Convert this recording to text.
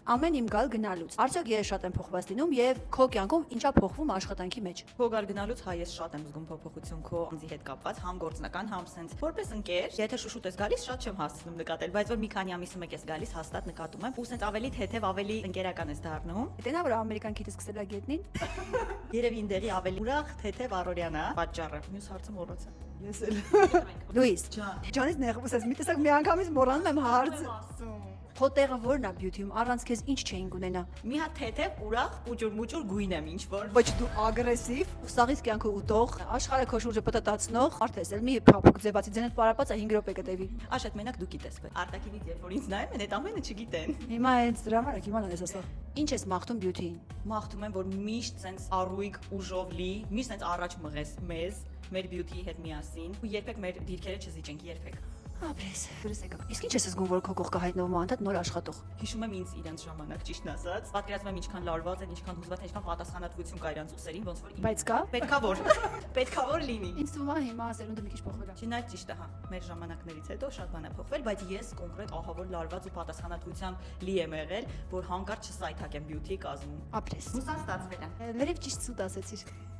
Ամեն իմ գալ գնալուց։ Արդյոք ես շատ եմ փոխված լինում եւ քո կյանքում ինչա փոխվում աշխատանքի մեջ։ Փոխալ գնալուց հայ ես շատ եմ զգում փոփոխություն քո անձի հետ կապված, համ գործնական, համ սենց որպես ընկեր, եթե շուշուտ ես գալիս, շատ չեմ հասցնում նկատել, բայց որ մի քանի ամիսը մեկ ես գալիս, հաստատ նկատում եմ, ու սենց ավելի թեթև, ավելի ընկերական ես դառնում։ Դենա որ ամերիկան քիթը սկսել է գետնին։ Երևի ինդեղի ավելի ուրախ, թեթև առօրյան է պատճառը։ Մյուս հարցը մոռացա։ Ես էլ։ Լուիս, Ջան։ ջանից նեղվում ես, մի տեսակ մի անգամից մոռանում եմ հարց։ Քո տեղը ո՞րն է բյութիում, առանց քեզ ինչ չէինք ունենա։ Մի հատ թեթև, ուրախ, պուճուր-մուճուր գույն եմ ինչ որ։ Ոչ դու ագրեսիվ, սաղից կյանքը ուտող, աշխարհը քո շուրջը պտտացնող, արդես էլ մի փափուկ ձևացի ձենդ պարապած է 5 րոպե կտևի։ Աշետ մենակ դու գիտես, բայց արտակինից երբ որ ինձ նայում են, այդ ամենը չգիտեն։ Հիմա այս դրա համար իմանալ ես ասա։ Ինչ ես մաղթում բյութիին։ Մաղթում եմ, որ միշտ սենց առույգ ուժով լի, միշտ սենց առաջ մղես մեզ, մեր բյութիի հետ միասին, ու երբեք մեր դիրքերը չզիջենք, երբեք։ Ապրես, դուրս եկա։ Իսկ ինչ ես զգում, որ քո կողքը հայտնվում անդադ նոր աշխատող։ Հիշում եմ ինձ իրենց ժամանակ, ճիշտն ասած, պատկերացնում եմ ինչքան լարված են, ինչքան հուզված են, ինչքան պատասխանատվություն կա իրանց ուսերին, ոնց որ Բայց կա։ պետքա որ պետքա որ լինի։ Ինձ թվում է հիմա սերունդը մի քիչ փոխվել է։ Չնայած ճիշտ է, հա, մեր ժամանակներից հետո շատ բան է փոխվել, բայց ես կոնկրետ ահա որ լարված ու պատասխանատվությամբ լի եմ եղել, որ հանկարծ չսայթակեմ բյութի կազմում։ Ապրես։ Հուսա ստացվել է։ Լրիվ ճիշտ սուտ ասեցիր։